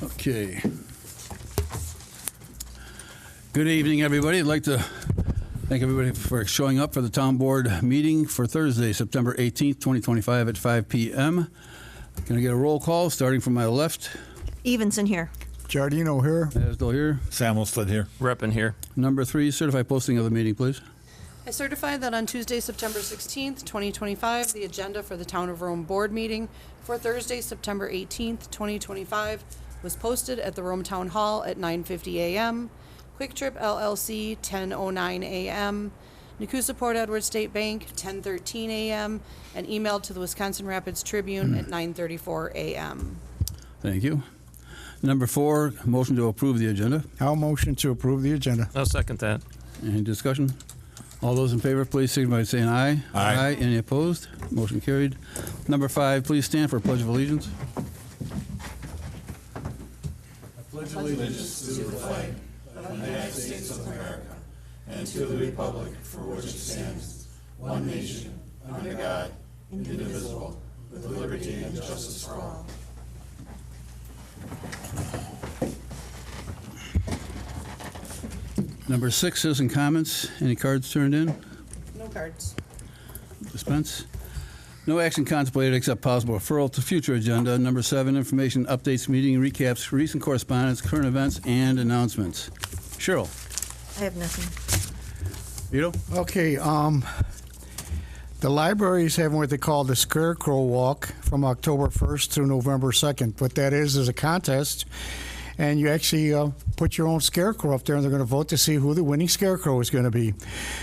Okay. Good evening, everybody. I'd like to thank everybody for showing up for the town board meeting for Thursday, September 18th, 2025 at 5 p.m. Can I get a roll call starting from my left? Evenson here. Giardino here. Asdell here. Samuelstead here. Reppin here. Number 3, certified posting of the meeting, please. I certify that on Tuesday, September 16th, 2025, the agenda for the Town of Rome Board meeting for Thursday, September 18th, 2025 was posted at the Rome Town Hall at 9:50 a.m., Quick Trip LLC, 10:09 a.m., Nakusa Port Edward State Bank, 10:13 a.m., and emailed to the Wisconsin Rapids Tribune at 9:34 a.m. Thank you. Number 4, motion to approve the agenda. I'll motion to approve the agenda. I'll second that. Any discussion? All those in favor, please signify by saying aye. Aye. Any opposed? Motion carried. Number 5, please stand for Pledge of Allegiance. Number 6, citizen comments. Any cards turned in? No cards. Dispense. No action contemplated except possible referral to future agenda. Number 7, information updates, meeting recaps, recent correspondence, current events, and announcements. Cheryl. I have nothing. Vito? Okay, the library is having what they call the Scarecrow Walk from October 1st through November 2nd. What that is a contest, and you actually put your own scarecrow up there, and they're going to vote to see who the winning scarecrow is going to be.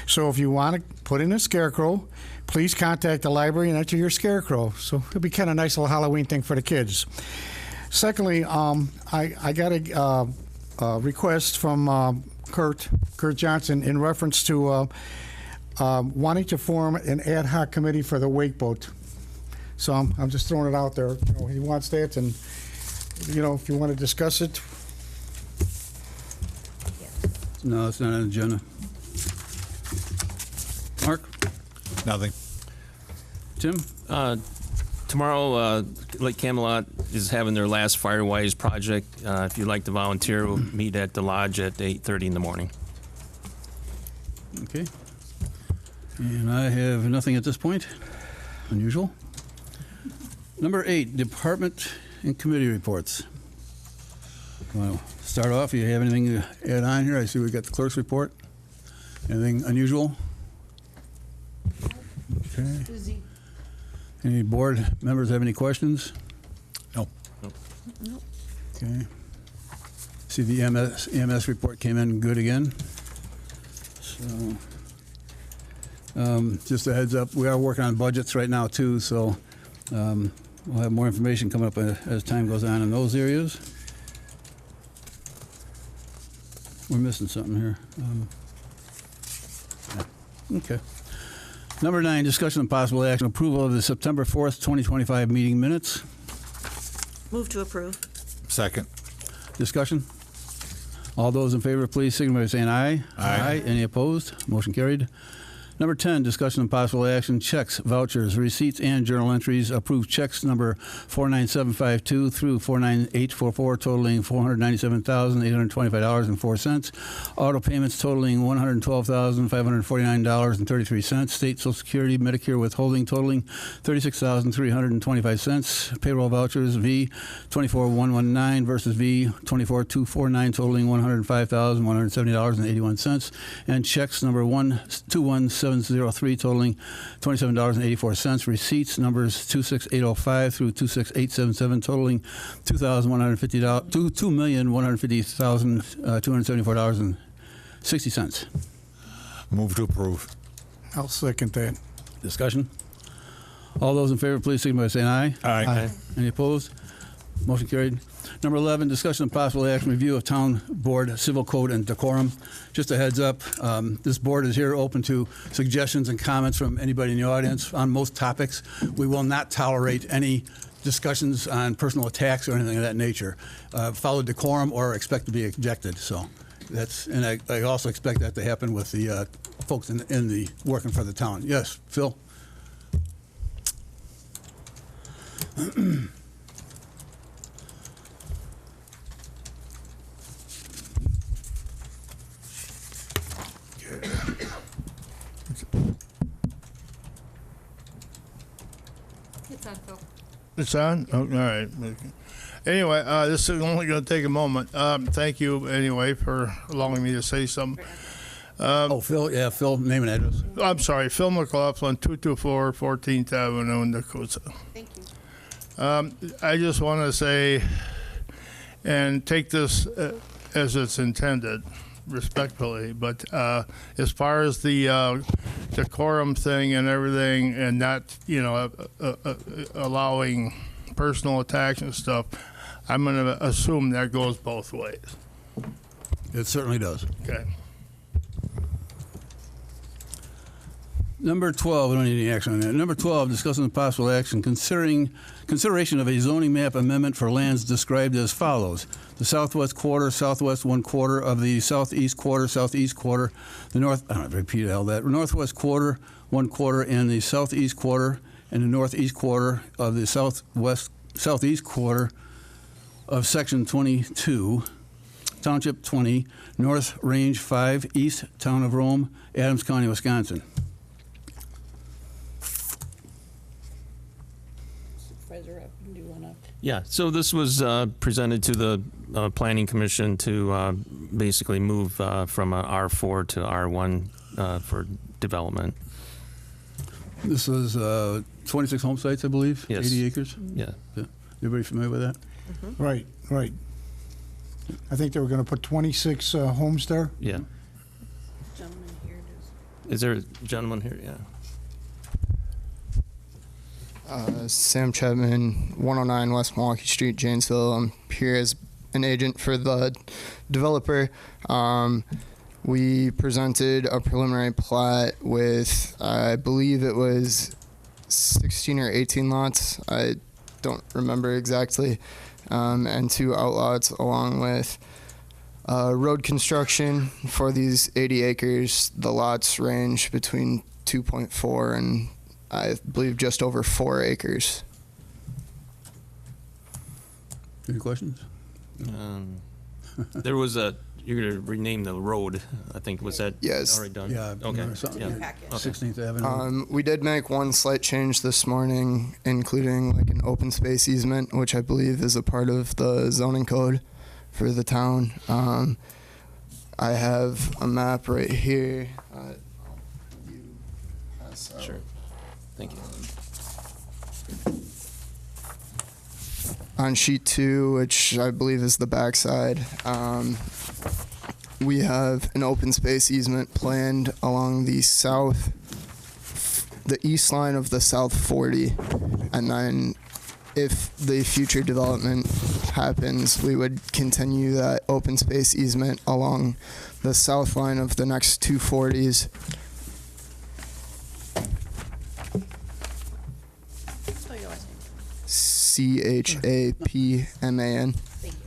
So if you want to put in a scarecrow, please contact the library and enter your scarecrow. So it'll be kind of a nice little Halloween thing for the kids. Secondly, I got a request from Kurt Johnson in reference to wanting to form an ad hoc committee for the wake boat. So I'm just throwing it out there. You know, he wants that, and you know, if you want to discuss it. No, it's not on the agenda. Mark? Nothing. Tim? Tomorrow, Lake Camelot is having their last Firewise project. If you'd like to volunteer, we'll meet at the lodge at 8:30 in the morning. Okay. And I have nothing at this point. Unusual. Number 8, department and committee reports. Want to start off? You have anything to add on here? I see we got the clerk's report. Anything unusual? Okay. Busy. Any board members have any questions? No. Okay. See the EMS report came in good again. So, just a heads up, we are working on budgets right now too, so we'll have more information coming up as time goes on in those areas. We're missing something here. Okay. Number 9, discussion and possible action, approval of the September 4th, 2025 meeting minutes. Move to approve. Second. Discussion? All those in favor, please signify by saying aye. Aye. Any opposed? Motion carried. Number 10, discussion and possible action, checks, vouchers, receipts, and journal entries. Approved checks number 49752 through 49844 totaling $497,825.04. Auto payments totaling $112,549.33. State Social Security, Medicare withholding totaling $36,325. Payroll vouchers V 24119 versus V 24249 totaling $105,170.81. And checks number 121703 totaling $27.84. Receipts numbers 26805 through 26877 totaling $2,150,274.60. Move to approve. I'll second that. Discussion? All those in favor, please signify by saying aye. Aye. Any opposed? Motion carried. Number 11, discussion and possible action, review of town board civil code and decorum. Just a heads up, this board is here open to suggestions and comments from anybody in the audience on most topics. We will not tolerate any discussions on personal attacks or anything of that nature. Follow decorum or expect to be ejected. So that's, and I also expect that to happen with the folks in the working for the town. Yes, Phil? It's on? Oh, all right. Anyway, this is only going to take a moment. Thank you anyway for allowing me to say something. Oh, Phil, yeah, Phil, name and address. I'm sorry, Phil McLaughlin, 224 14th Avenue, Nakusa. Thank you. I just want to say, and take this as it's intended, respectfully, but as far as the decorum thing and everything, and not, allowing personal attacks and stuff, I'm going to assume that goes both ways. It certainly does. Okay. Number 12, we don't need any action on that. Number 12, discussing the possible action consideration of a zoning map amendment for lands described as follows: the southwest quarter, southwest 1/4 of the southeast quarter, the north, I don't have to repeat all that, northwest quarter, 1/4, and the southeast quarter, and the northeast quarter of the southeast quarter of Section 22, Township 20, North Range 5, East Town of Rome, Adams County, Wisconsin. Yeah, so this was presented to the Planning Commission to basically move from a R4 to R1 for development. This is 26 home sites, I believe? Yes. 80 acres? Yeah. Yeah. Everybody familiar with that? Right, right. I think they were going to put 26 homes there. Yeah. Is there a gentleman here? Yeah. Sam Chapman, 109 West Milwaukee Street, Janesville. I'm here as an agent for the developer. We presented a preliminary plat with, I believe it was 16 or 18 lots. I don't remember exactly. And 2 outlots along with road construction for these 80 acres. The lots range between 2.4 and I believe just over 4 acres. Any questions? There was you're going to rename the road, I think. Was that Yes. already done? Yeah. Okay. Something, Yeah. yeah. Okay. 16th Avenue. We did make one slight change this morning, including like an open space easement, which I believe is a part of the zoning code for the town. I have a map right here. Sure. Thank you. On sheet 2, which I believe is the backside, we have an open space easement planned along the east line of the South 40, and then if the future development happens, we would continue that open space easement along the south line of the next 2 40s. Spell your last name. Chapman. Thank you.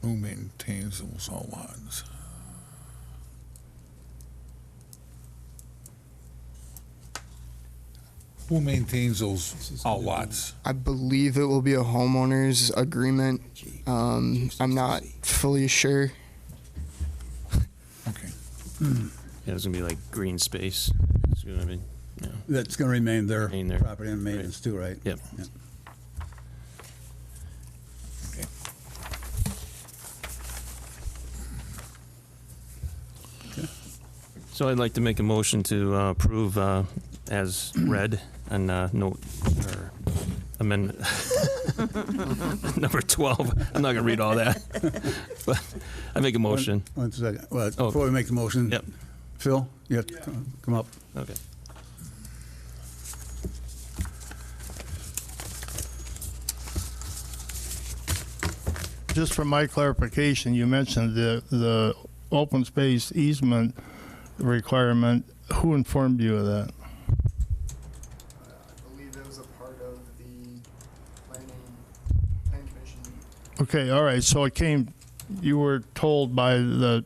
Who maintains those outlets? Who maintains those outlets? I believe it will be a homeowner's agreement. I'm not fully sure. Okay. Yeah, it's going to be like green space. It's gonna be, yeah. That's going to remain their Remain there. property and maintenance too, right? Yep. Yeah. So I'd like to make a motion to approve as read and note or amendment number 12. I'm not going to read all that, but I make a motion. One second. Well, Oh. before we make the motion, Yep. Phil, you have to come up. Okay. Just for my clarification, you mentioned the open space easement requirement. Who informed you of that? I believe it was a part of the planning commission. Okay, all right, so it came, you were told by the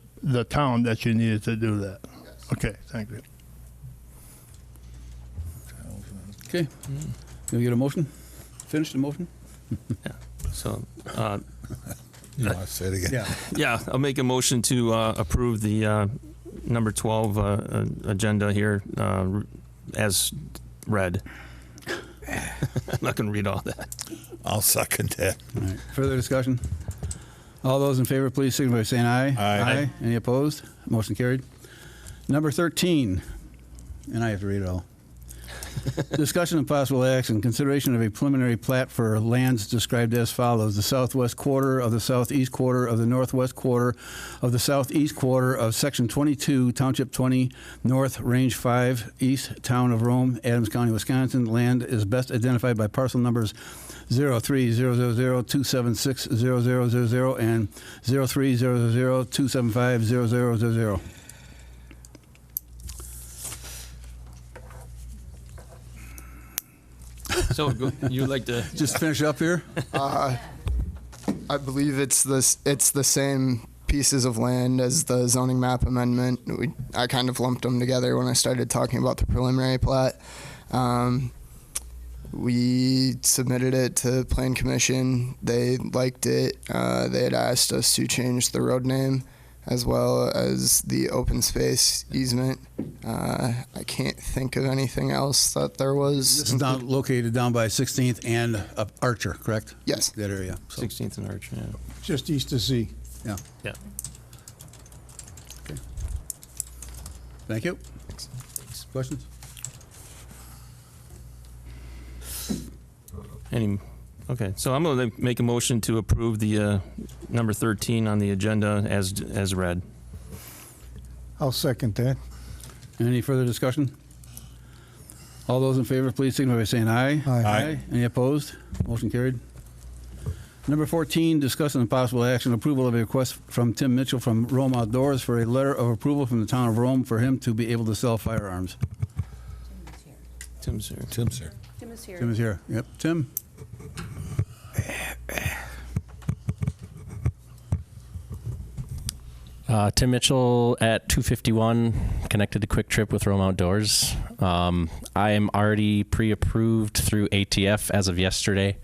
town that you needed to do that? Yes. Okay, thank you. Okay. You get a motion? Finish the motion? So You want to say it again? Yeah. Yeah, I'll make a motion to approve the number 12 agenda here as read. I'm not going to read all that. I'll second that. All right. Further discussion? All those in favor, please signify by saying aye. Aye. Any opposed? Motion carried. Number 13, and I have to read it all. Discussion and possible action, consideration of a preliminary plat for lands described as follows: the southwest quarter of the southeast quarter of the northwest quarter of the southeast quarter of Section 22, Township 20, North, Range 5, East, Town of Rome, Adams County, Wisconsin. Land is best identified by parcel numbers 030002760000 and 030002750000. So you'd like to? Just finish up here. I believe it's the same pieces of land as the zoning map amendment. I kind of lumped them together when I started talking about the preliminary plat. We submitted it to Plan Commission. They liked it. They had asked us to change the road name as well as the open space easement. I can't think of anything else that there was. This is located down by 16th and Archer, correct? Yes. That area. So, 16th and Arch, yeah. Just east of Z. yeah. Yeah. Okay. Thank you. Questions? Okay, so I'm going to make a motion to approve the number 13 on the agenda as read. I'll second that. Any further discussion? All those in favor, please signify by saying aye. Aye. Any opposed? Motion carried. Number 14, discussing and possible action, approval of a request from Tim Mitchell from Rome Outdoors for a letter of approval from the town of Rome for him to be able to sell firearms. Tim's here. Tim's here. Tim is here. Tim is here. Yep. Tim? Tim Mitchell at 251, connected to Quick Trip with Rome Outdoors. I am already pre-approved through ATF as of yesterday.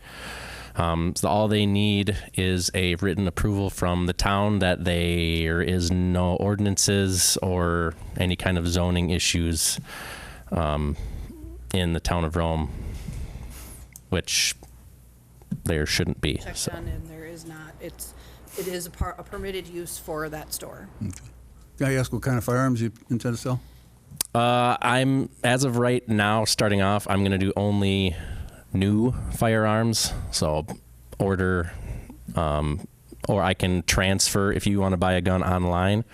So all they need is a written approval from the town that there is no ordinances or any kind of zoning issues in the town of Rome, which there shouldn't be. Checked So. on, and there is not. It is a permitted use for that store. Can I ask what kind of firearms you intend to sell? I'm, as of right now, starting off, I'm going to do only new firearms. So order, or I can transfer. If you want to buy a gun online,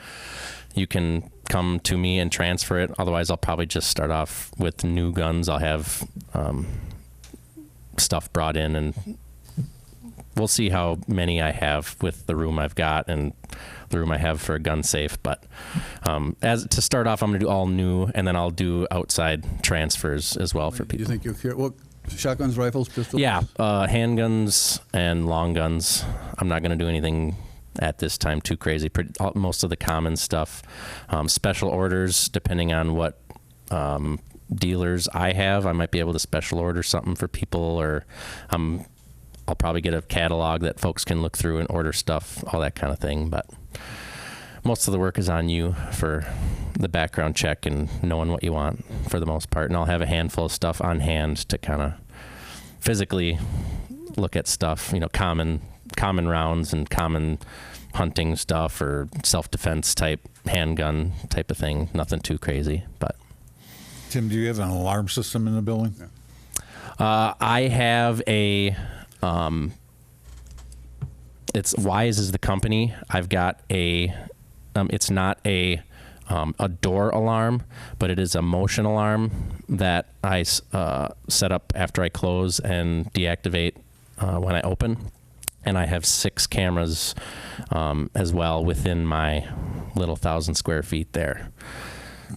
you can come to me and transfer it. Otherwise, I'll probably just start off with new guns. I'll have stuff brought in, and we'll see how many I have with the room I've got and the room I have for a gun safe. But as to start off, I'm going to do all new, and then I'll do outside transfers as well for Do you people. think you'll care? What, shotguns, rifles, pistols? Yeah, handguns and long guns. I'm not going to do anything at this time too crazy. Most of the common stuff. Special orders, depending on what dealers I have, I might be able to special order something for people, or I'll probably get a catalog that folks can look through and order stuff, all that kind of thing. But most of the work is on you for the background check and knowing what you want for the most part. And I'll have a handful of stuff on hand to kind of physically look at stuff, common rounds and common hunting stuff or self-defense type handgun type of thing. Nothing too crazy, but. Tim, do you have an alarm system in the building? I have a, it's Wise is the company. I've got a, it's not a door alarm, but it is a motion alarm that I set up after I close and deactivate when I open. And I have 6 cameras as well within my little 1,000 square feet there.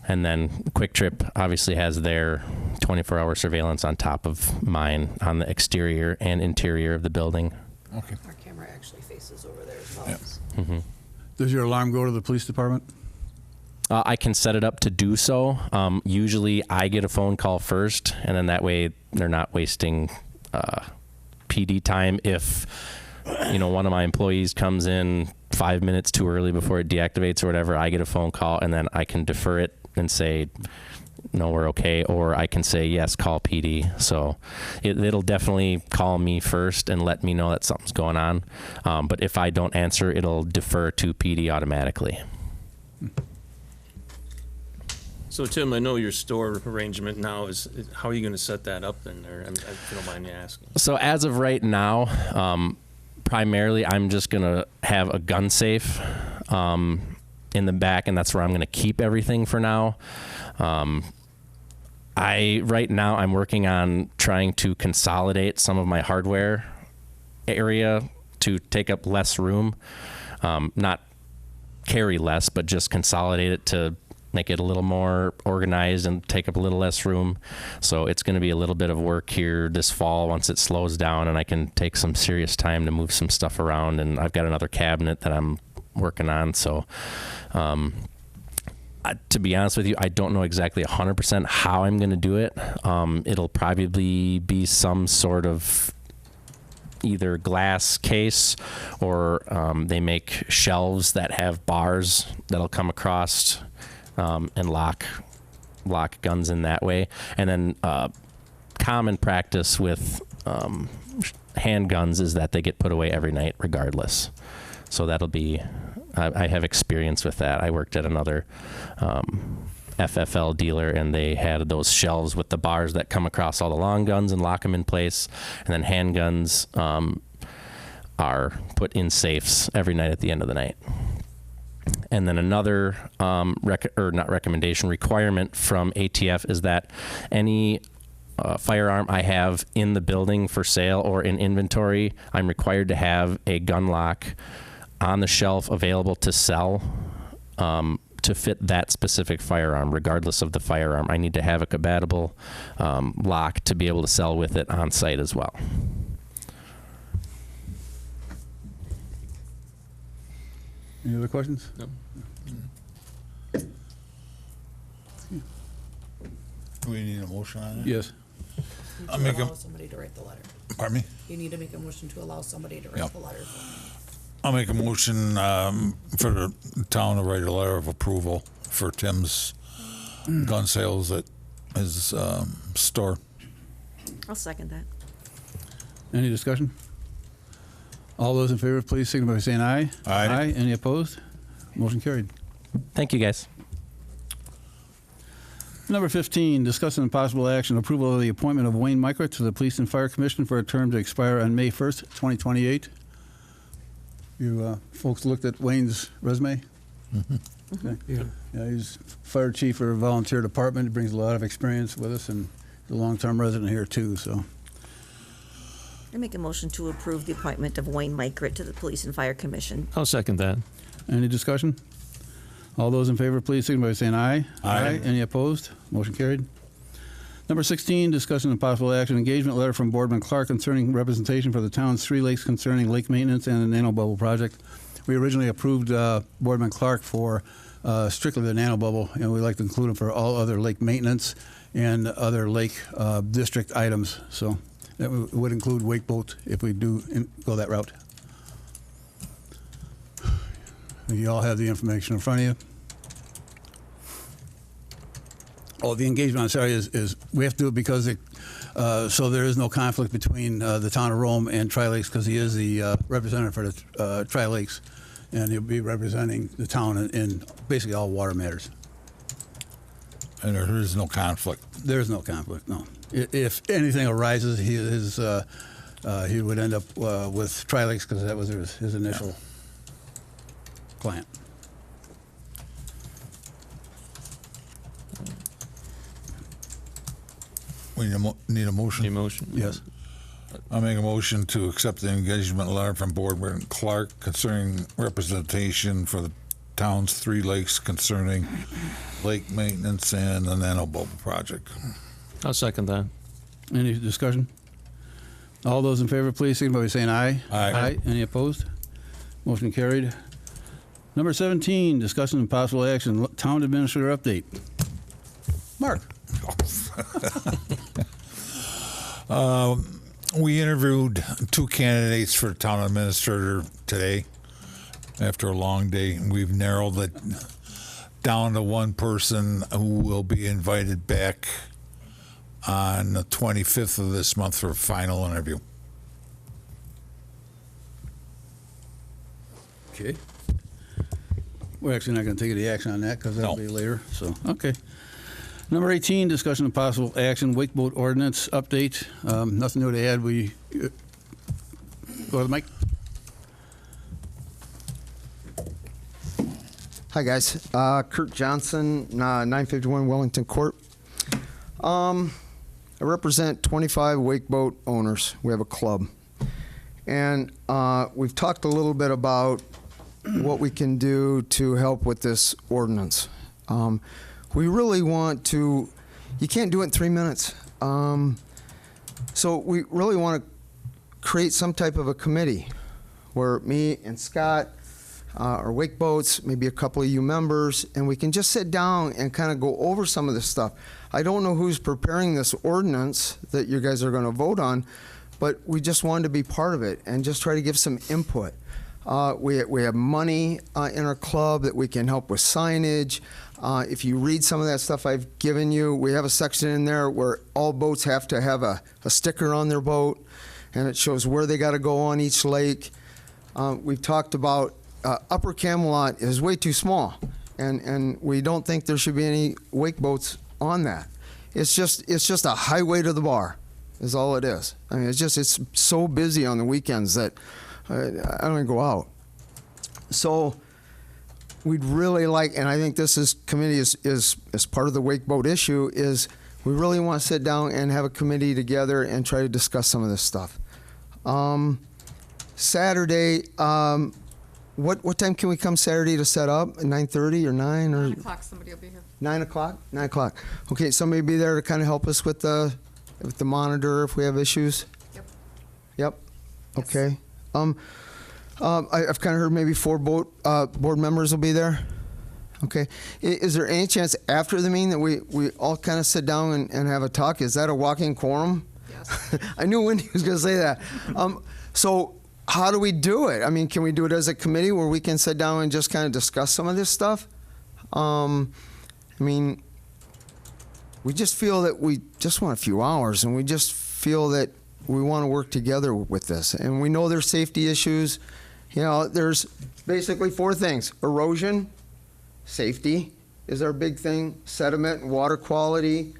And then Quick Trip obviously has their 24-hour surveillance on top of mine on the exterior and interior of the building. Okay. Our camera actually faces over there as well. Yeah. Mm-hmm. Does your alarm go to the police department? I can set it up to do so. Usually I get a phone call first, and then that way they're not wasting PD time if one of my employees comes in 5 minutes too early before it deactivates or whatever, I get a phone call and then I can defer it and say, no, we're okay. Or I can say, yes, call PD. So it'll definitely call me first and let me know that something's going on. But if I don't answer, it'll defer to PD automatically. So Tim, I know your store arrangement now is, how are you going to set that up in there? If you don't mind me asking. So as of right now, primarily I'm just going to have a gun safe in the back, and that's where I'm going to keep everything for now. Right now I'm working on trying to consolidate some of my hardware area to take up less room, not carry less, but just consolidate it to make it a little more organized and take up a little less room. So it's going to be a little bit of work here this fall once it slows down and I can take some serious time to move some stuff around. And I've got another cabinet that I'm working on. So, to be honest with you, I don't know exactly 100% how I'm going to do it. It'll probably be some sort of either glass case or they make shelves that have bars that'll come across and lock guns in that way. And then common practice with handguns is that they get put away every night regardless. So that'll be, I have experience with that. I worked at another FFL dealer, and they had those shelves with the bars that come across all the long guns and lock them in place. And then handguns are put in safes every night at the end of the night. And then another requirement from ATF is that any firearm I have in the building for sale or in inventory, I'm required to have a gun lock on the shelf available to sell to fit that specific firearm, regardless of the firearm. I need to have a compatible lock to be able to sell with it on site as well. Any other questions? No. Do we need a motion on it? Yes. I'll make a, somebody to write the letter. pardon me? You need to make a motion to allow somebody to Yep. the letter. I'll make a motion for the town to write a letter of approval for Tim's gun sales at his store. I'll second that. Any discussion? All those in favor, please signify by saying aye. Aye. Any opposed? Motion carried. Thank you, guys. Number 15, discussing possible action, approval of the appointment of Wayne Micra to the Police and Fire Commission for a term to expire on May 1st, 2028. You folks looked at Wayne's resume? Mm-hmm. Okay. Yeah, he's fire chief for a volunteer department. He brings a lot of experience with us, and he's a long-term resident here, too. So, I make a motion to approve the appointment of Wayne Mykrit to the Police and Fire Commission. I'll second that. any discussion? All those in favor, please signify by saying aye. Aye. Any opposed? Motion carried. Number 16, discussion and possible action, engagement letter from Boardman Clark concerning representation for the town's 3 lakes concerning lake maintenance and the nanobubble project. We originally approved Boardman Clark for strictly the nanobubble, and we'd like to include him for all other lake maintenance and other lake district items. So that would include wake boat if we do go that route. You all have the information in front of you. Oh, the engagement, I'm sorry, is we have to do it because so there is no conflict between the town of Rome and Tri-Lakes, because he is the representative for the Tri-Lakes, and he'll be representing the town in basically all water matters. And there is no conflict. There is no conflict, no. If anything arises, he would end up with Tri-Lakes, because that was his initial client. We need a motion. Any motion? Yes. I'll make a motion to accept the engagement letter from Boardman Clark concerning representation for the town's 3 lakes concerning lake maintenance and the nanobubble project. I'll second that. Any discussion? All those in favor, please signify by saying aye. Aye. Any opposed? Motion carried. Number 17, discussion and possible action, town administrator update. Mark. We interviewed 2 candidates for town administrator today after a long day. We've narrowed it down to one person who will be invited back on the 25th of this month for a final interview. Okay. We're actually not going to take any action on that because that'll No. be later. So, okay. Number 18, discussion of possible action, wake boat ordinance update. Nothing new to add. We go to the mic. Hi, guys. Kurt Johnson, 951 Wellington Court. I represent 25 wake boat owners. We have a club. And we've talked a little bit about what we can do to help with this ordinance. We really want to, you can't do it in 3 minutes. So we really want to create some type of a committee where me and Scott or wake boats, maybe a couple of you members, and we can just sit down and kind of go over some of this stuff. I don't know who's preparing this ordinance that you guys are going to vote on, but we just wanted to be part of it and just try to give some input. We have money in our club that we can help with signage. If you read some of that stuff I've given you, we have a section in there where all boats have to have a sticker on their boat, and it shows where they got to go on each lake. We've talked about Upper Camelot is way too small, and we don't think there should be any wake boats on that. It's just a highway to the bar, is all it is. I mean, it's so busy on the weekends that I don't even go out. So we'd really like, and I think this committee is part of the wake boat issue, is we really want to sit down and have a committee together and try to discuss some of this stuff. Saturday, what time can we come Saturday to set up? 9:30 or 9 or 9 o'clock, somebody will be here. 9 o'clock? 9 o'clock. Okay, somebody be there to kind of help us with the monitor if we have issues. Yep. Yep. Okay. I've kind of heard maybe 4 board members will be there. Okay. Is there any chance after the meeting that we all kind of sit down and have a talk? Is that a walking quorum? Yes. I knew Wendy was going to say that. So how do we do it? I mean, can we do it as a committee where we can sit down and just kind of discuss some of this stuff? I mean, we just feel that we just want a few hours, and we just feel that we want to work together with this. And we know there's safety issues. You know, there's basically 4 things. Erosion, safety is our big thing, sediment and water quality,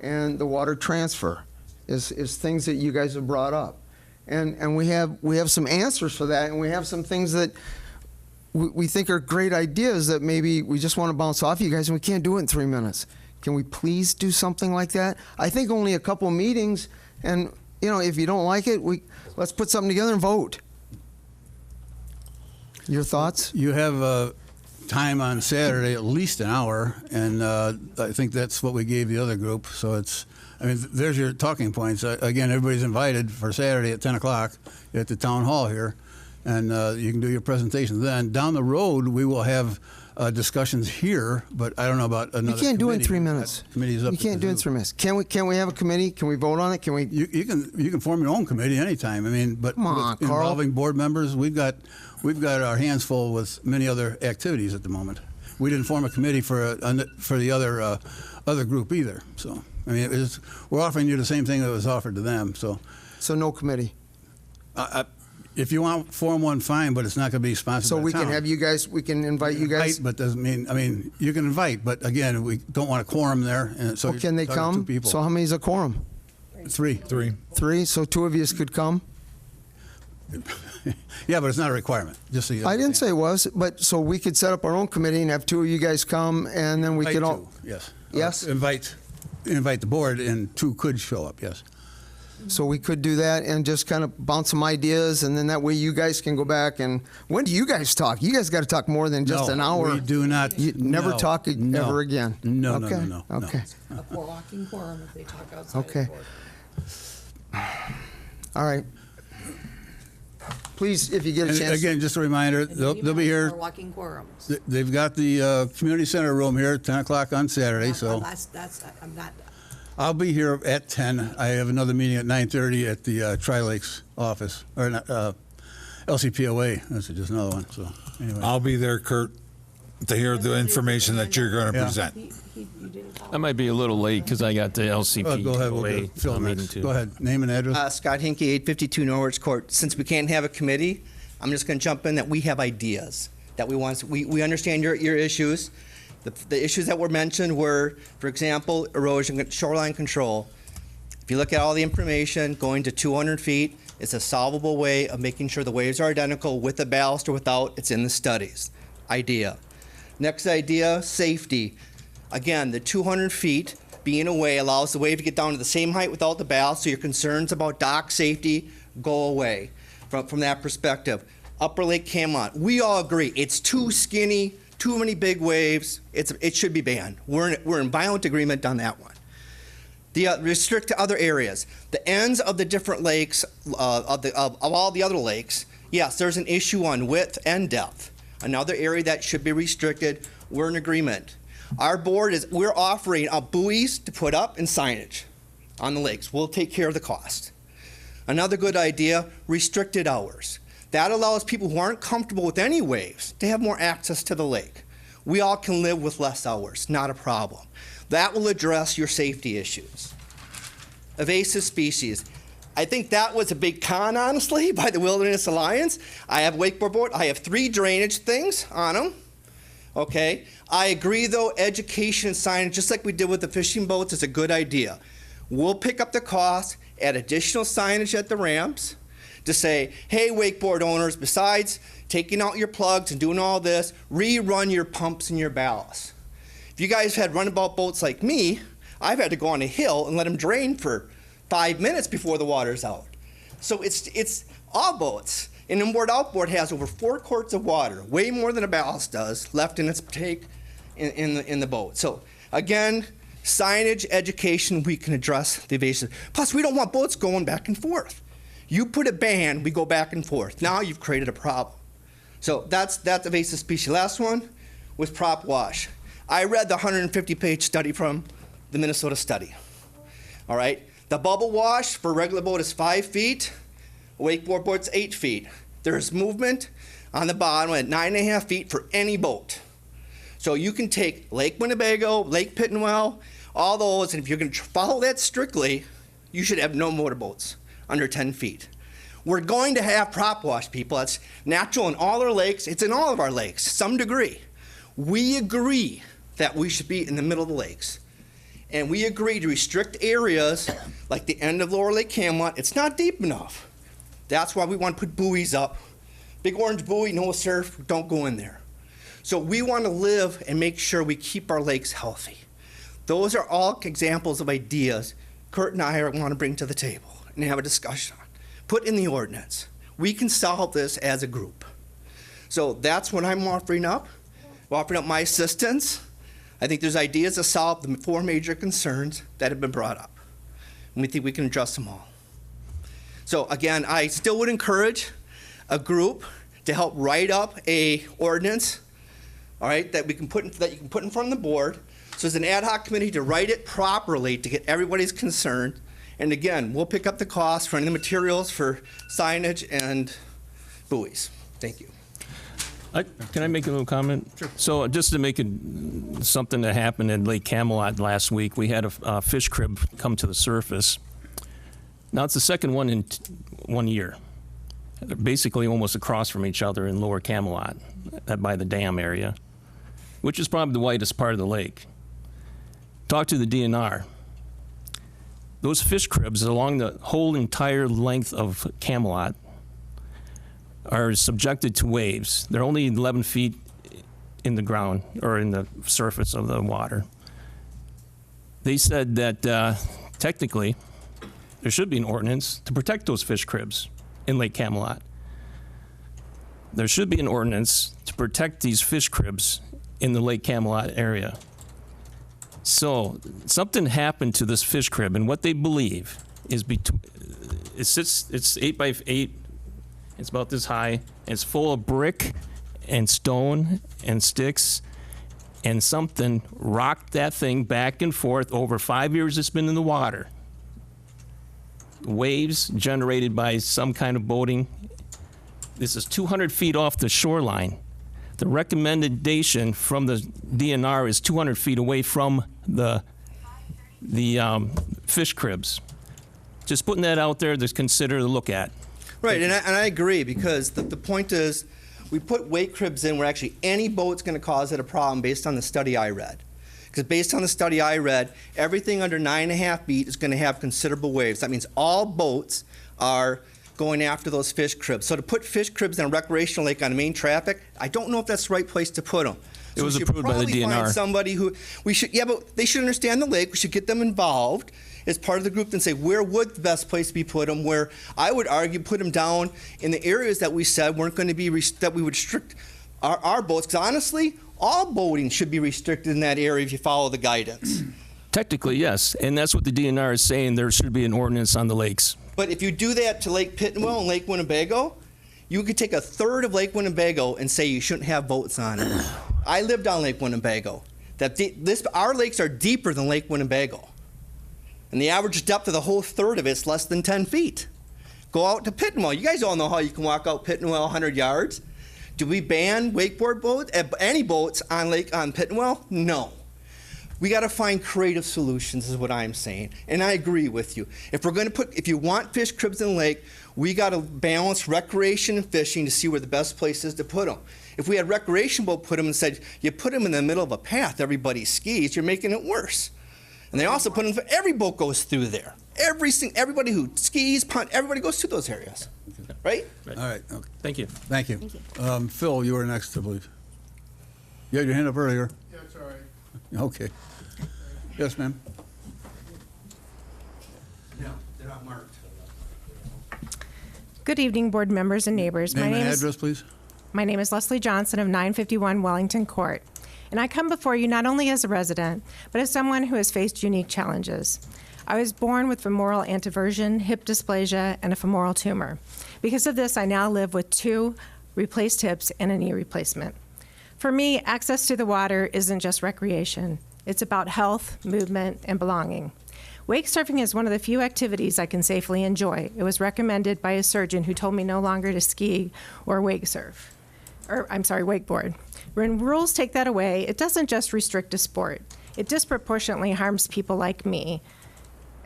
and the water transfer is things that you guys have brought up. And we have some answers for that, and we have some things that we think are great ideas that maybe we just want to bounce off you guys, and we can't do it in 3 minutes. Can we please do something like that? I think only a couple meetings, and you know, if you don't like it, let's put something together and vote. Your thoughts? You have time on Saturday, at least an hour, and I think that's what we gave the other group. So there's your talking points. Again, everybody's invited for Saturday at 10 o'clock at the town hall here, and you can do your presentation then. Down the road, we will have discussions here, but I don't know about another. You can't do it in committee. 3 minutes. That committee's up You to can't do it in you. 3 minutes. Can we have a committee? Can we vote on it? Can we? You can form your own committee anytime. I mean, but Come on, with Carl. involving board members, we've got our hands full with many other activities at the moment. We didn't form a committee for the other group either. So I mean, we're offering you the same thing that was offered to them. So No committee. if you want to form one, fine, but it's not going to be sponsored. So by we the can town. have you guys. We can invite you guys. Invite, but doesn't mean. I mean, you can invite, but again, we don't want a quorum there. And so Well, can they you're talking to come? two people. So how many is a quorum? 3. 3. So 2 of you could come. Yeah, but it's not a requirement. Just so you I didn't understand. say it was, but so we could set up our own committee and have 2 of you guys come, and then we Invite could all. 2, yes. Yes? Invite the board, and 2 could show up. Yes. So we could do that and just kind of bounce some ideas, and then that way you guys can go back. And when do you guys talk? You guys got to talk more than just No, an hour. We do not. You never no, talk no. ever again. No, Okay. no. Okay. A walking quorum if they talk outside Okay. of the board. All right. Please, if you get a And chance. again, just a reminder, And they'll be here. Or walking quorums. They've got the community center room here at 10 o'clock on Saturday. So That's I'm not. I'll be here at 10. I have another meeting at 9:30 at the Tri-Lakes office, or not, LCPOA. That's just another one, so anyway. I'll be there, Kurt, to hear the information that you're going to Yeah. present. I might be a little late because I got the LCP. Go ahead, we'll do Phil meeting next. too. Go ahead, name and address. Scott Hinkie, 852 Norwich Court. Since we can't have a committee, I'm just going to jump in that we have ideas that we want. We understand your issues. The issues that were mentioned were, for example, erosion, shoreline control. If you look at all the information, going to 200 feet is a solvable way of making sure the waves are identical with the ballast or without. It's in the studies. Idea. Next idea, safety. Again, the 200 feet being away allows the wave to get down to the same height without the ballast, so your concerns about dock safety go away from that perspective. Upper Lake Camelot, we all agree, it's too skinny, too many big waves, it should be banned. We're in violent agreement on that one. The restrict to other areas. The ends of the different lakes, of all the other lakes, yes, there's an issue on width and depth. Another area that should be restricted, we're in agreement. Our board we're offering buoys to put up and signage on the lakes. We'll take care of the cost. Another good idea, restricted hours. That allows people who aren't comfortable with any waves to have more access to the lake. We all can live with less hours, not a problem. That will address your safety issues. Invasive species. I think that was a big con, honestly, by the Wilderness Alliance. I have wakeboard board. I have 3 drainage things on them. Okay. I agree, though, education and signage, just like we did with the fishing boats, is a good idea. We'll pick up the cost, add additional signage at the ramps to say, hey, wakeboard owners, besides taking out your plugs and doing all this, rerun your pumps and your ballast. If you guys had runabout boats like me, I've had to go on a hill and let them drain for 5 minutes before the water's out. So it's all boats. An inboard outboard has over 4 quarts of water, way more than a ballast does, left in its tank in the boat. So again, signage, education, we can address the invasive. Plus, we don't want boats going back and forth. You put a ban, we go back and forth. Now you've created a problem. So that's invasive species. Last one was prop wash. I read the 150-page study from the Minnesota study. All right, the bubble wash for a regular boat is 5 feet. A wakeboard boat's 8 feet. There's movement on the bottom at 9.5 feet for any boat. So you can take Lake Winnebago, Lake Pittenwell, all those, and if you're going to follow that strictly, you should have no motorboats under 10 feet. We're going to have prop wash, people. That's natural in all our lakes. It's in all of our lakes, to some degree. We agree that we should be in the middle of the lakes. And we agree to restrict areas like the end of Lower Lake Camelot. It's not deep enough. That's why we want to put buoys up. Big orange buoy, no surf, don't go in there. So we want to live and make sure we keep our lakes healthy. Those are all examples of ideas Kurt and I want to bring to the table and have a discussion on. Put in the ordinance. We can solve this as a group. So that's what I'm offering up. I'm offering up my assistance. I think there's ideas to solve the 4 major concerns that have been brought up. And we think we can address them all. So again, I still would encourage a group to help write up a ordinance, all right, that you can put in front of the board. So there's an ad hoc committee to write it properly to get everybody's concerned. And again, we'll pick up the cost for any of the materials for signage and buoys. Thank you. Can I make a little comment? Sure. So just to make it something that happened in Lake Camelot last week, we had a fish crib come to the surface. Now it's the second one in 1 year. They're basically almost across from each other in Lower Camelot, by the dam area, which is probably the widest part of the lake. Talk to the DNR. Those fish cribs along the whole entire length of Camelot are subjected to waves. They're only 11 feet in the ground or in the surface of the water. They said that technically there should be an ordinance to protect those fish cribs in Lake Camelot. There should be an ordinance to protect these fish cribs in the Lake Camelot area. So something happened to this fish crib, and what they believe is it's 8 by 8. It's about this high. It's full of brick and stone and sticks, and something rocked that thing back and forth over 5 years it's been in the water. Waves generated by some kind of boating. This is 200 feet off the shoreline. The recommendation from the DNR is 200 feet away from the fish cribs. Just putting that out there to consider to look at. Right, and I agree, because the point is, we put weight cribs in where actually any boat's going to cause it a problem based on the study I read. Because based on the study I read, everything under 9.5 feet is going to have considerable waves. That means all boats are going after those fish cribs. So to put fish cribs in a recreational lake on main traffic, I don't know if that's the right place to put them. It was approved by the DNR. Find somebody who but they should understand the lake. We should get them involved as part of the group and say, where would the best place be put them? Where I would argue put them down in the areas that we said weren't going to be that we would restrict our boats. Because honestly, all boating should be restricted in that area if you follow the guidance. Technically, yes, and that's what the DNR is saying. There should be an ordinance on the lakes. But if you do that to Lake Pittenwell and Lake Winnebago, you could take a third of Lake Winnebago and say you shouldn't have boats on it. I lived on Lake Winnebago. Our lakes are deeper than Lake Winnebago. And the average depth of the whole third of it's less than 10 feet. Go out to Pittenwell. You guys all know how you can walk out Pittenwell 100 yards. Do we ban wakeboard boats, any boats on Pittenwell? No. We got to find creative solutions is what I'm saying. And I agree with you. If you want fish cribs in the lake, we got to balance recreation and fishing to see where the best place is to put them. If we had recreation boat put them and said, you put them in the middle of a path, everybody skis, you're making it worse. And they also put them, every boat goes through there. Everybody who skis, everybody goes through those areas, right? All right. Okay. Thank you. Thank you. Phil, you were next, I believe. You had your hand up earlier. Yeah, it's all right. Okay. Yes, ma'am. No, they're not marked. Good evening, board members and neighbors. Name and address, please. My name is Leslie Johnson of 951 Wellington Court, and I come before you not only as a resident, but as someone who has faced unique challenges. I was born with femoral anteversion, hip dysplasia, and a femoral tumor. Because of this, I now live with 2 replaced hips and a knee replacement. For me, access to the water isn't just recreation. It's about health, movement, and belonging. Wake surfing is one of the few activities I can safely enjoy. It was recommended by a surgeon who told me no longer to ski or wakeboard. When rules take that away, it doesn't just restrict a sport. It disproportionately harms people like me.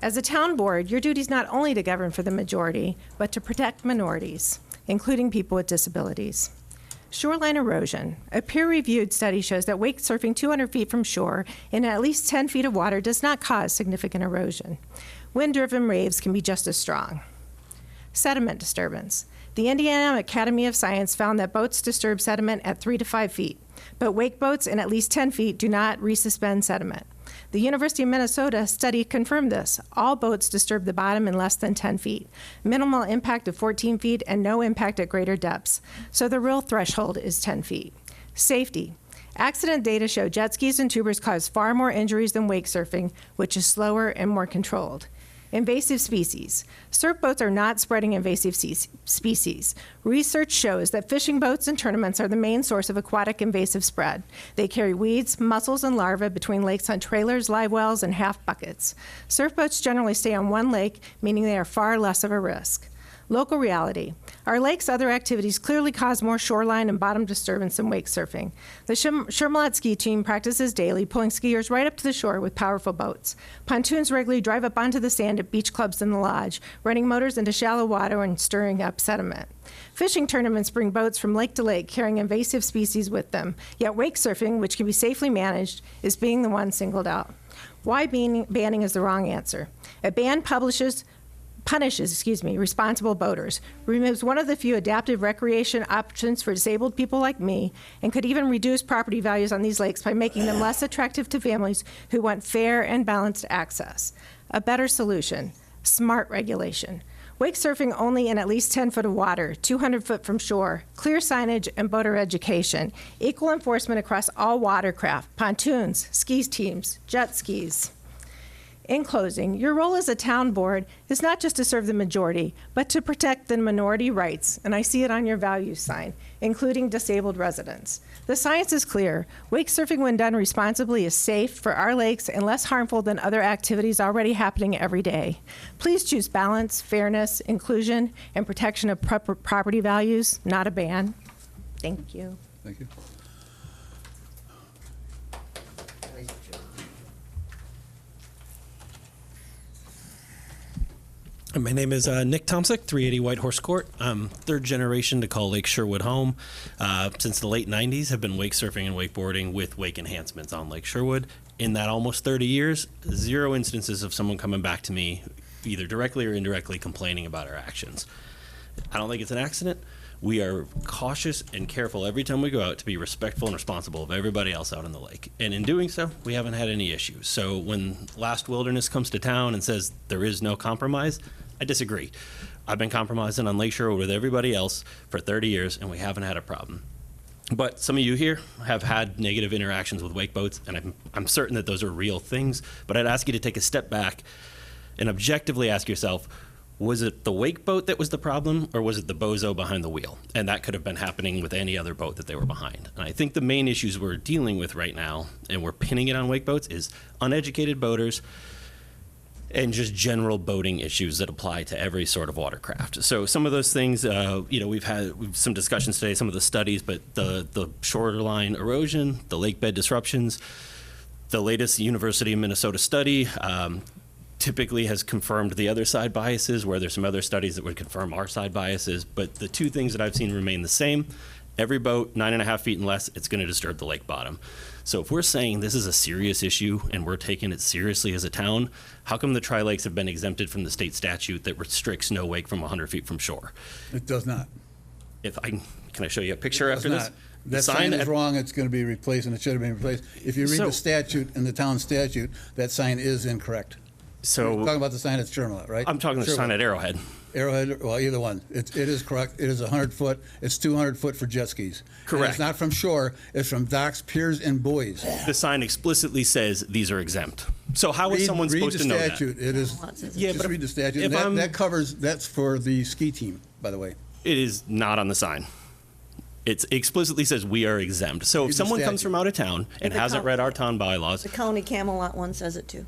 As a town board, your duty is not only to govern for the majority, but to protect minorities, including people with disabilities. Shoreline erosion. A peer-reviewed study shows that wake surfing 200 feet from shore in at least 10 feet of water does not cause significant erosion. Wind-driven waves can be just as strong. Sediment disturbance. The Indiana Academy of Science found that boats disturb sediment at 3 to 5 feet, but wake boats in at least 10 feet do not resuspend sediment. The University of Minnesota study confirmed this. All boats disturb the bottom in less than 10 feet, minimal impact of 14 feet, and no impact at greater depths. So the real threshold is 10 feet. Safety. Accident data show jet skis and tubers cause far more injuries than wake surfing, which is slower and more controlled. Invasive species. Surf boats are not spreading invasive species. Research shows that fishing boats and tournaments are the main source of aquatic invasive spread. They carry weeds, mussels, and larvae between lakes on trailers, live wells, and half buckets. Surf boats generally stay on one lake, meaning they are far less of a risk. Local reality. Our lakes' other activities clearly cause more shoreline and bottom disturbance than wake surfing. The Shermalot ski team practices daily, pulling skiers right up to the shore with powerful boats. Pontoons regularly drive up onto the sand at beach clubs in the lodge, running motors into shallow water and stirring up sediment. Fishing tournaments bring boats from lake to lake, carrying invasive species with them. Yet wake surfing, which can be safely managed, is being the one singled out. Why banning is the wrong answer. A ban punishes responsible boaters, removes one of the few adaptive recreation options for disabled people like me, and could even reduce property values on these lakes by making them less attractive to families who want fair and balanced access. A better solution, smart regulation. Wake surfing only in at least 10 foot of water, 200 foot from shore, clear signage and boater education, equal enforcement across all watercraft, pontoons, ski teams, jet skis. In closing, your role as a town board is not just to serve the majority, but to protect the minority rights, and I see it on your values sign, including disabled residents. The science is clear. Wake surfing, when done responsibly, is safe for our lakes and less harmful than other activities already happening every day. Please choose balance, fairness, inclusion, and protection of property values, not a ban. Thank you. Thank you. My name is Nick Tomsick, 380 White Horse Court. I'm third generation to call Lake Sherwood home. Since the late 90s, have been wake surfing and wakeboarding with wake enhancements on Lake Sherwood. In that almost 30 years, 0 instances of someone coming back to me, either directly or indirectly, complaining about our actions. I don't think it's an accident. We are cautious and careful every time we go out to be respectful and responsible of everybody else out on the lake. And in doing so, we haven't had any issues. So when Last Wilderness comes to town and says there is no compromise, I disagree. I've been compromising on Lake Sherwood with everybody else for 30 years, and we haven't had a problem. But some of you here have had negative interactions with wake boats, and I'm certain that those are real things. But I'd ask you to take a step back and objectively ask yourself, was it the wake boat that was the problem, or was it the bozo behind the wheel? And that could have been happening with any other boat that they were behind. And I think the main issues we're dealing with right now, and we're pinning it on wake boats, is uneducated boaters and just general boating issues that apply to every sort of watercraft. So some of those things, we've had some discussions today, some of the studies, but the shoreline erosion, the lake bed disruptions, the latest University of Minnesota study typically has confirmed the other side biases, where there's some other studies that would confirm our side biases. But the two things that I've seen remain the same. Every boat 9.5 feet and less, it's going to disturb the lake bottom. So if we're saying this is a serious issue and we're taking it seriously as a town, how come the Tri-Lakes have been exempted from the state statute that restricts no wake from 100 feet from shore? It does not. Can I show you a picture after this? That sign is wrong. It's going to be replaced, and it should have been replaced. If you read the statute and the town statute, that sign is incorrect. So you're talking about the sign at Sherwood, right? I'm talking the sign at Arrowhead. Arrowhead, well, either one. It is correct. It is 100 foot. It's 200 foot for jet skis. Correct. And it's not from shore. It's from docks, piers, and buoys. The sign explicitly says these are exempt. So how is someone supposed to know that? Read the statute. It is. Yeah, just but read the statute. That covers. That's for the ski team, by the way. It is not on the sign. It explicitly says we are exempt. So if someone comes from out of town and hasn't read our town bylaws, The County Camelot one says it too.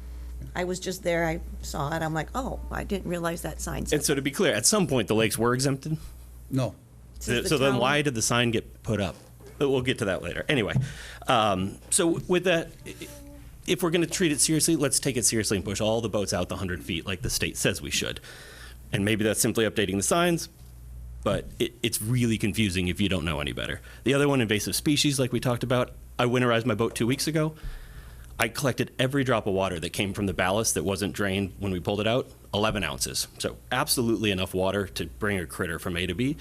I was just there, I saw it, I'm like, oh, I didn't realize that sign said. and so to be clear, at some point the lakes were exempted. No. So then why did the sign get put up? But we'll get to that later. Anyway, so with that, if we're going to treat it seriously, let's take it seriously and push all the boats out the 100 feet like the state says we should. And maybe that's simply updating the signs, but it's really confusing if you don't know any better. The other one, invasive species, like we talked about, I winterized my boat 2 weeks ago. I collected every drop of water that came from the ballast that wasn't drained when we pulled it out, 11 ounces. So absolutely enough water to bring a critter from A to B.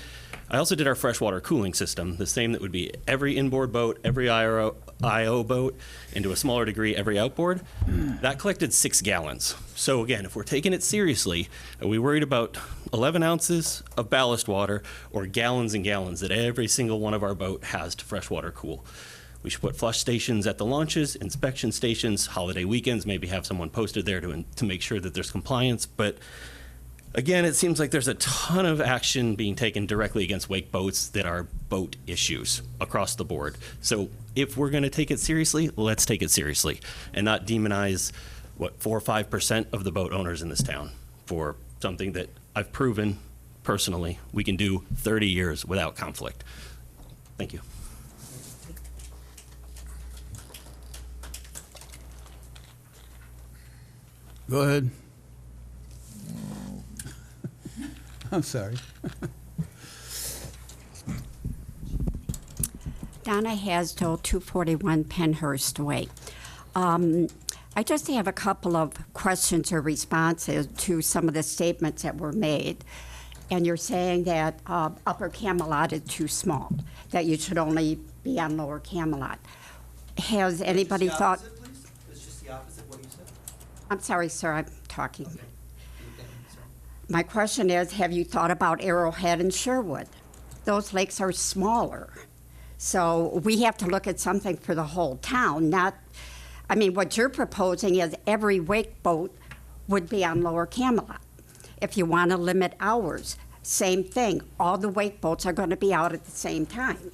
I also did our freshwater cooling system, the same that would be every inboard boat, every IO boat, and to a smaller degree, every outboard. That collected 6 gallons. So again, if we're taking it seriously, are we worried about 11 ounces of ballast water or gallons and gallons that every single one of our boat has to freshwater cool? We should put flush stations at the launches, inspection stations, holiday weekends, maybe have someone posted there to make sure that there's compliance. But again, it seems like there's a ton of action being taken directly against wake boats that are boat issues across the board. So if we're going to take it seriously, let's take it seriously and not demonize 4 or 5% of the boat owners in this town for something that I've proven personally we can do 30 years without conflict. Thank you. Go ahead. I'm sorry. Donna Hasdell, 241 Penhurst Way. I just have a couple of questions or responses to some of the statements that were made. And you're saying that Upper Camelot is too small, that you should only be on Lower Camelot. Has anybody thought... It's just the opposite of what you said. I'm sorry, sir, I'm talking. My question is, have you thought about Arrowhead and Sherwood? Those lakes are smaller. So we have to look at something for the whole town, not, I mean, what you're proposing is every wake boat would be on Lower Camelot. If you want to limit hours, same thing. All the wake boats are going to be out at the same time.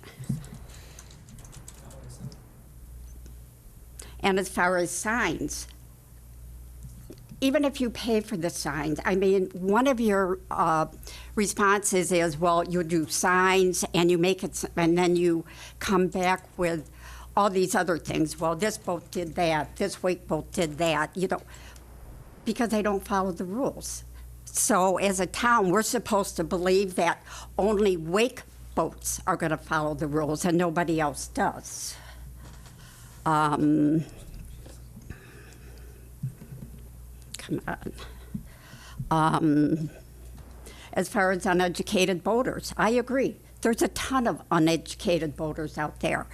And as far as signs, even if you pay for the signs, I mean, one of your responses is, well, you do signs and you make it, and then you come back with all these other things. Well, this boat did that, this wake boat did that, you know, because they don't follow the rules. So as a town, we're supposed to believe that only wake boats are going to follow the rules and nobody else does. Come on. As far as uneducated boaters, I agree. There's a ton of uneducated boaters out there.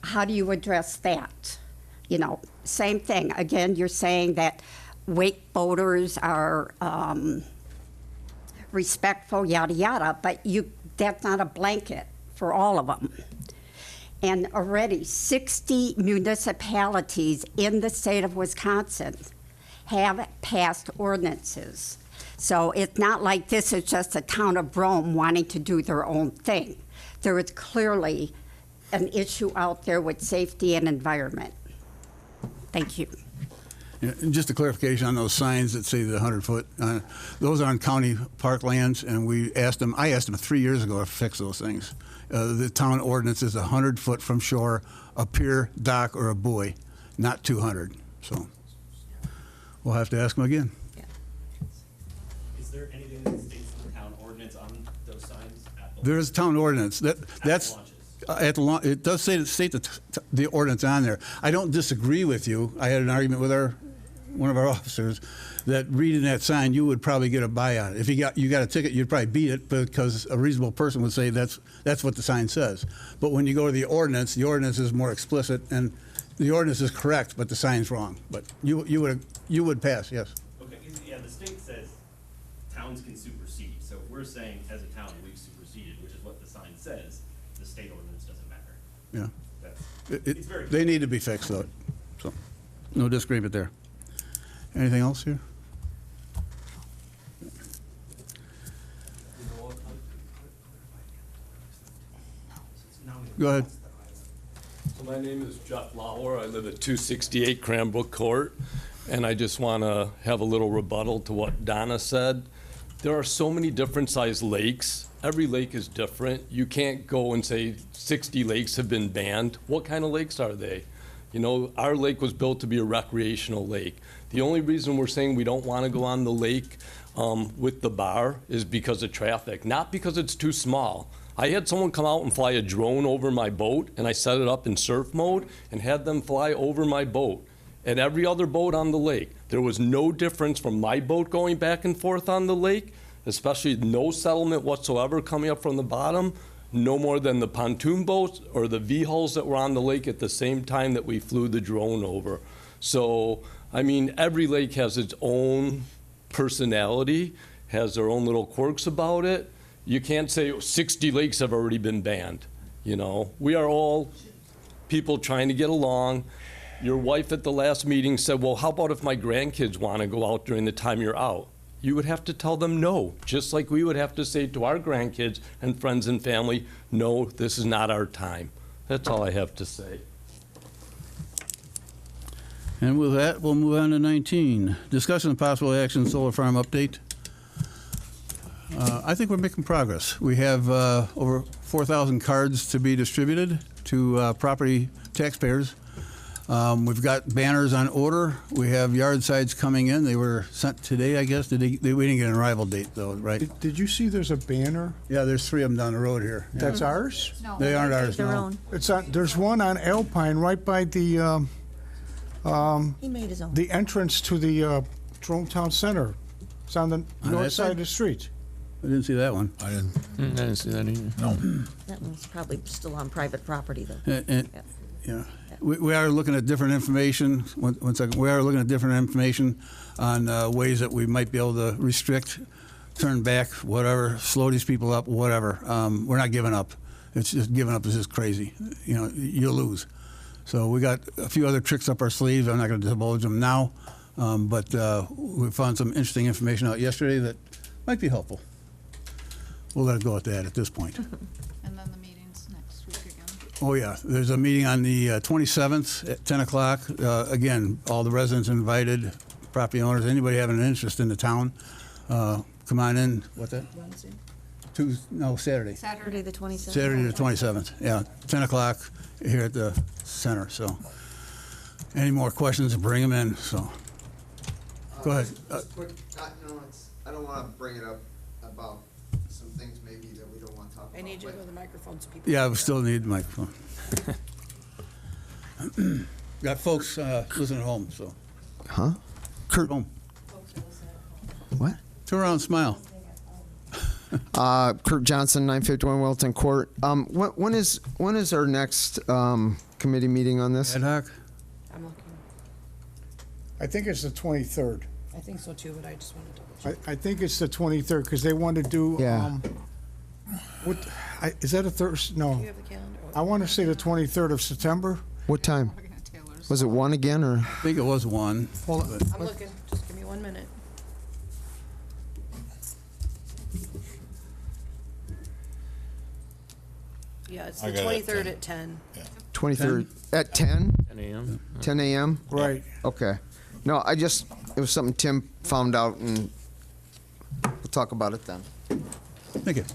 How do you address that? You know, same thing. Again, you're saying that wake boaters are respectful, yada, yada, but that's not a blanket for all of them. And already 60 municipalities in the state of Wisconsin have passed ordinances. So it's not like this is just the town of Rome wanting to do their own thing. There is clearly an issue out there with safety and environment. Thank you. Yeah, and just a clarification on those signs that say the 100-foot, those are on county parklands, and I asked them 3 years ago to fix those things. The town ordinance is 100 foot from shore, a pier, dock, or a buoy, not 200. So we'll have to ask them again. Is there anything that states in the town ordinance on those signs? There is a town ordinance. That's at the launch. It does state the ordinance on there. I don't disagree with you. I had an argument with one of our officers that reading that sign, you would probably get a buy on it. If you got a ticket, you'd probably beat it because a reasonable person would say that's what the sign says. But when you go to the ordinance is more explicit, and the ordinance is correct, but the sign's wrong. But you would pass, yes. Okay, yeah, the state says towns can supersede. So if we're saying as a town we've superseded, which is what the sign says, the state ordinance doesn't matter. Yeah. It's very They need to be fixed, though. So no disagreement there. Anything else here? Go ahead. So my name is Jeff Lauer. I live at 268 Cranbrook Court, and I just want to have a little rebuttal to what Donna said. There are so many different sized lakes. Every lake is different. You can't go and say 60 lakes have been banned. What kind of lakes are they? You know, our lake was built to be a recreational lake. The only reason we're saying we don't want to go on the lake with the bar is because of traffic, not because it's too small. I had someone come out and fly a drone over my boat, and I set it up in surf mode and had them fly over my boat and every other boat on the lake. There was no difference from my boat going back and forth on the lake, especially no settlement whatsoever coming up from the bottom, no more than the pontoon boats or the V-hulls that were on the lake at the same time that we flew the drone over. So, I mean, every lake has its own personality, has their own little quirks about it. You can't say 60 lakes have already been banned. You know, we are all people trying to get along. Your wife at the last meeting said, well, how about if my grandkids want to go out during the time you're out? You would have to tell them no, just like we would have to say to our grandkids and friends and family, no, this is not our time. That's all I have to say. And with that, we'll move on to 19. Discussion of possible action, solar farm update. I think we're making progress. We have over 4,000 cards to be distributed to property taxpayers. We've got banners on order. We have yard signs coming in. They were sent today, I guess. We didn't get an arrival date, though, right? Did you see there's a banner? Yeah, there's 3 of them down the road here. Yeah. That's ours? No. They aren't ours, Their no. own. There's one on Alpine right by the He made his own. the entrance to the Jerome Town Center. It's on the On north that side side? of the street. I didn't see that one. I didn't. I didn't see that either. No. That one's probably still on private property, though. Yeah. We are looking at different information. One second. We are looking at different information on ways that we might be able to restrict, turn back, whatever, slow these people up, whatever. We're not giving up. It's just giving up is just crazy. You know, you'll lose. So we got a few other tricks up our sleeves. I'm not going to divulge them now, But we found some interesting information out yesterday that might be helpful. We'll let it go at that at this point. And then the meeting's next week again. Oh, yeah. There's a meeting on the 27th at 10 o'clock. Again, all the residents invited, property owners, anybody having an interest in the town, come on in. What's that? Wednesday. Saturday. Saturday, the 27th. Saturday the 27th. Yeah, 10 o'clock here at the center. So any more questions, bring them in. So go ahead. Quick, I don't want to bring it up about some things maybe that we don't want to talk about. I need you to go to the microphone so people. Yeah, we still need the microphone. Got folks listening at home, so. Huh? Kurt. Home. What? Turn around and smile. Kurt Johnson, 951 Wilton Court. When is our next committee meeting on this? Ad hoc? I'm looking. I think it's the 23rd. I think so too, but I just want to double check. I think it's the 23rd because they want to do. Yeah. Is that a Thursday? No. Do you have the calendar? I want to say the 23rd of September. What time? Was it 1 again or? I think it was one. Hold on. I'm looking. Just give me 1 minute. Yeah, it's I the got it at 23rd 10. at 10. 23rd at 10? 10 a.m. 10 a.m. Right. Okay. No, it was something Tim found out, and we'll talk about it then. Thank you.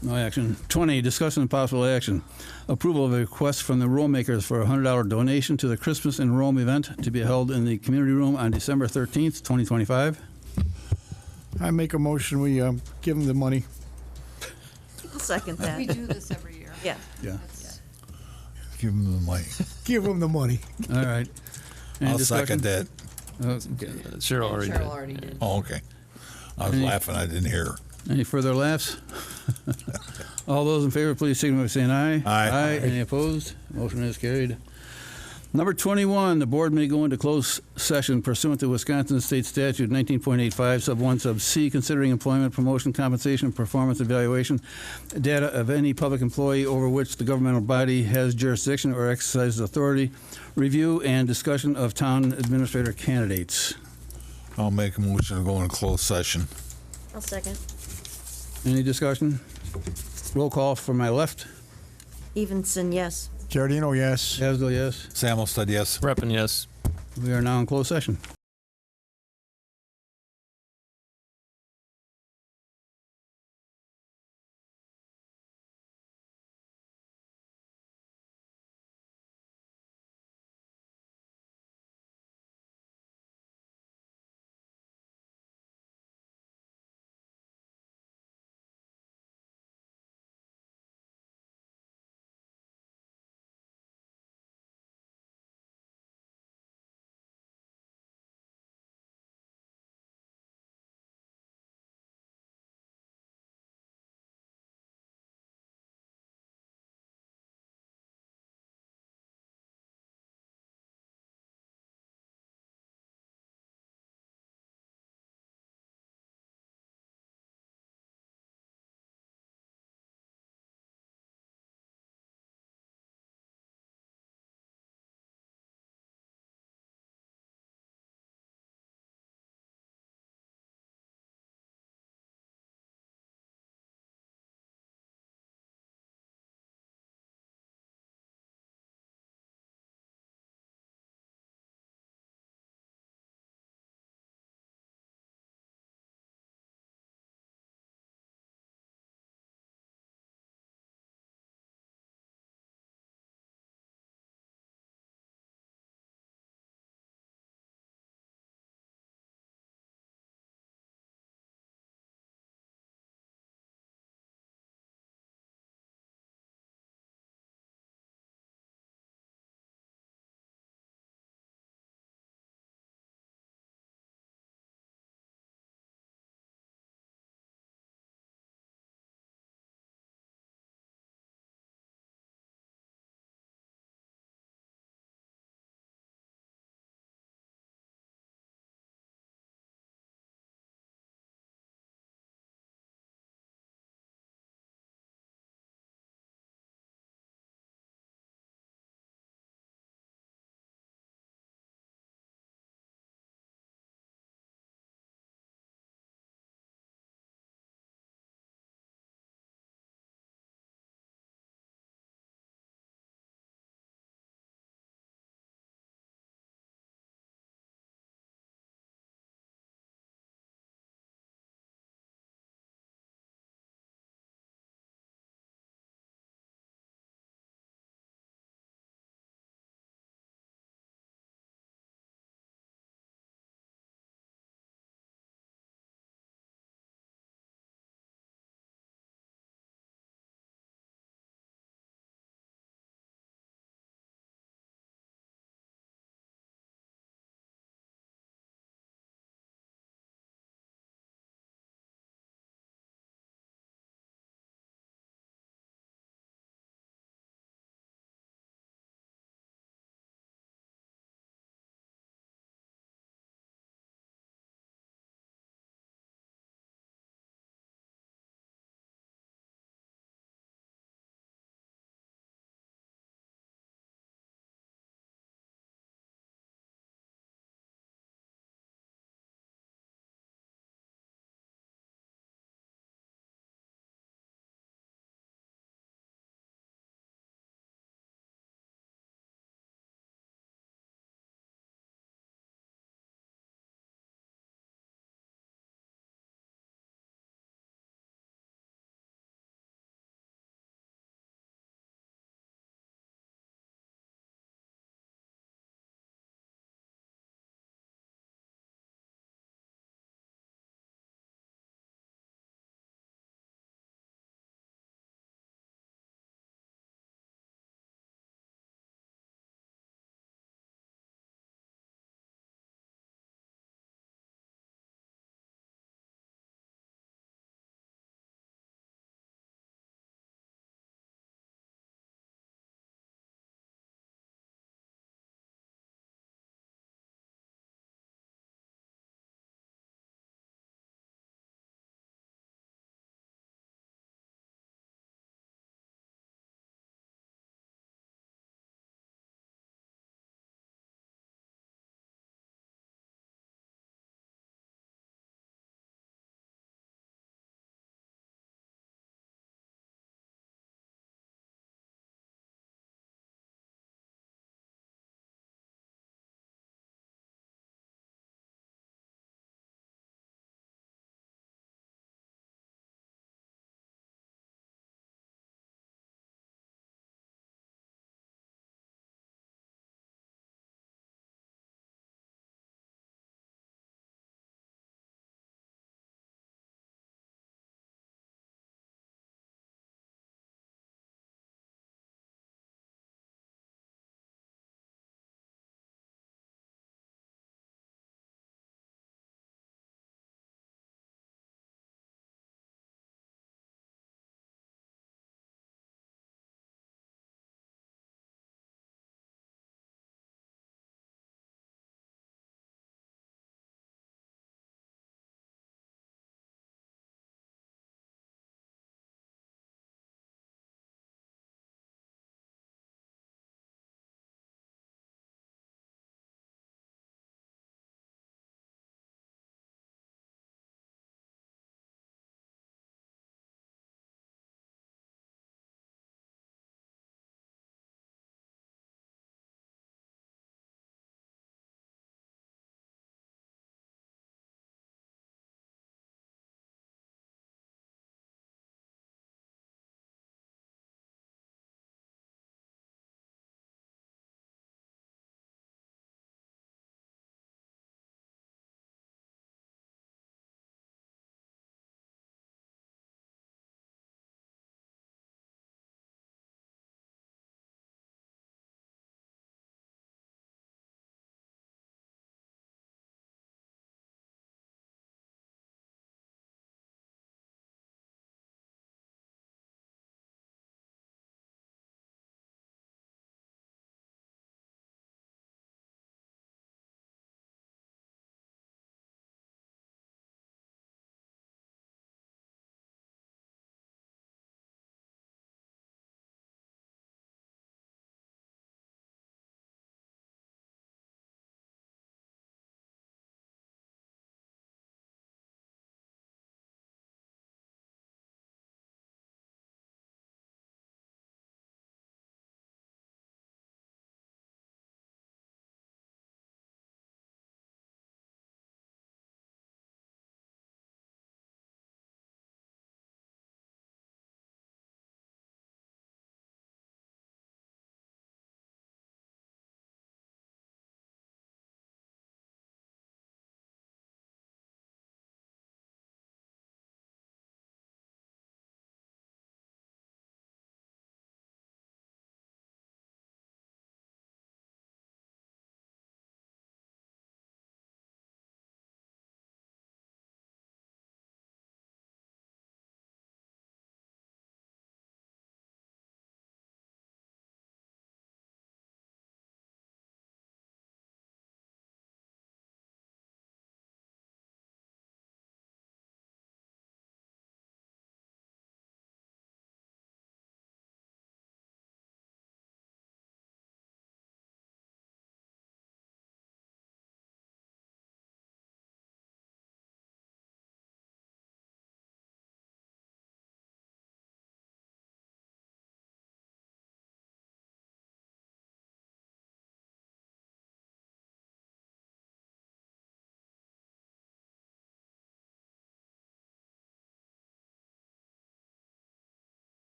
No action. 20, discussion and possible action. Approval of a request from the Roll Makers for a $100 donation to the Christmas in Rome event to be held in the community room on December 13th, 2025. I make a motion, we give them the money. I'll second that. We do this every year. Yeah. Yeah. Give him the mic. Give them the money. All right. Any I'll discussion? second that. Okay. Cheryl already did. Cheryl already did. Oh, okay. I was Any- laughing. I didn't hear her. Any further laughs? All those in favor, please signify by saying aye. Aye. Any opposed? Motion is carried. Number 21, the board may go into closed session pursuant to Wisconsin State Statute 19.85, sub 1, sub C, considering employment, promotion, compensation, performance evaluation, data of any public employee over which the governmental body has jurisdiction or exercises authority, review and discussion of town administrator candidates. I'll make a motion to go in closed session. I'll second. Any discussion? Roll call for my left. Evenson, yes. Giardino, yes. Hasdall, yes. Samuel said yes. Reppin, yes. We are now in closed session.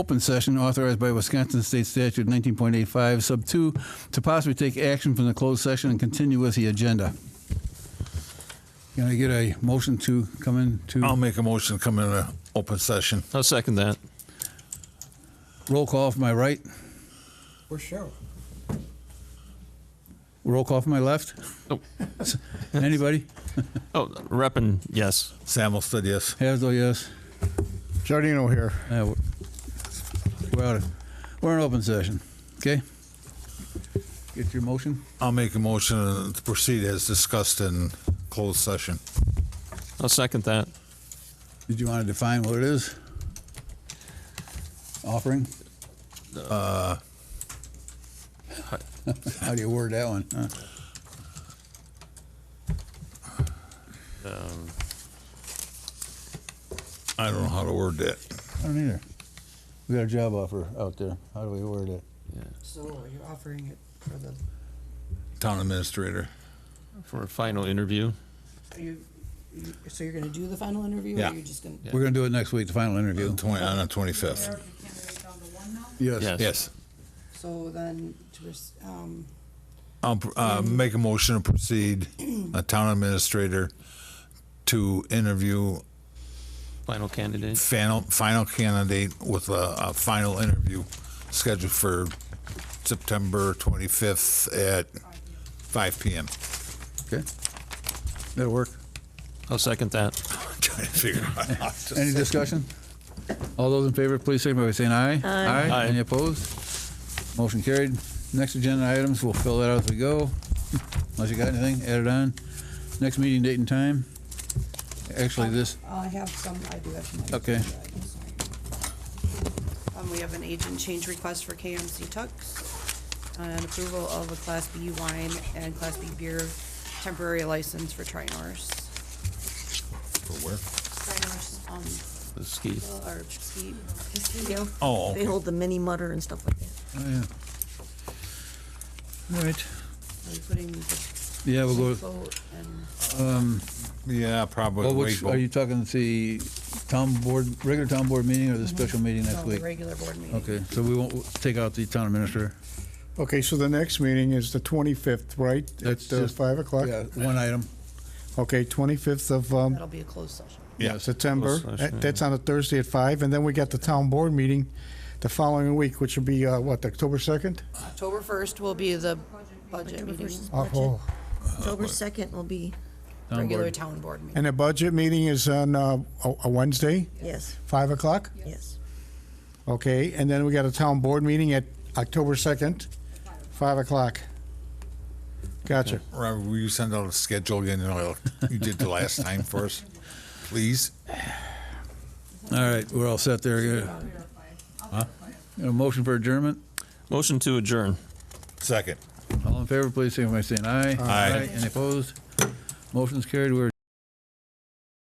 Open session authorized by Wisconsin State Statute 19.85, Sub 2, to possibly take action from the closed session and continue with the agenda. Can I get a motion to come into? I'll make a motion to come in an open session. I'll second that. Roll call from my right. For sure. Roll call from my left. Oh. Anybody? Oh, Reppin, yes. Samuel said yes. Hasdo, yes. Giardino here. We're in open session. Okay? Get your motion? I'll make a motion to proceed as discussed in closed session. I'll second that. Did you want to define what it is? Offering? How do you word that one? Huh? I don't know how to word that. I don't either. We got a job offer out there. How do we word it? So you're offering it for the, Town administrator. For a final interview. so you're gonna do the final interview? Yeah. Or you're just gonna? We're going to do it next week, the final interview. On the 25th. Yes. Yes. So then, I'll make a motion to proceed, a town administrator, to interview Final candidate. final candidate with a final interview scheduled for September 25th at 5 p.m. Okay. That'll work. I'll second that. Trying to figure out how to Any say. discussion? All those in favor, please signify by saying aye. Aye. Aye. Any opposed? Motion carried. Next agenda items, we'll fill that out as we go. Unless you got anything, add it on. Next meeting date and time. Actually, this, I have some, I do have some. okay. We have an agent change request for KMC Tux and approval of a Class B wine and Class B beer temporary license for Tri-Norse. For where? Tri-Norse, The ski. or ski. Yeah. Oh, They okay. hold the mini mutter and stuff like that. Oh, yeah. All right. Are we putting the Yeah, we'll go. vote and Yeah, probably. Well, which, wait, are you talking the town board, regular town board meeting or the special meeting next no, the week? regular board meeting? Okay, so we won't take out the town administrator. Okay, so the next meeting is the 25th, right? That's At just- 5 o'clock? Yeah, one item. Okay, 25th of That'll be a closed session. Yeah. September. Closed session, That's on a Thursday at 5. And then we got the town board meeting the following week, which will be, what, October 2nd? October 1st will be the budget October meeting, 1st is Oh, budget. October 2nd will be, Town regular board. town board meeting. And the budget meeting is on a Wednesday, yes, 5 o'clock? yes. Okay, and then we got a town board meeting at October 2nd, 5 o'clock. Gotcha. Robert, will you send out a schedule again, like you did the last time for us, please? All right, we're all set there. Got a motion for adjournment? Motion to adjourn. Second. All in favor, please signify by saying aye. Aye. Any opposed? Motion's carried. We're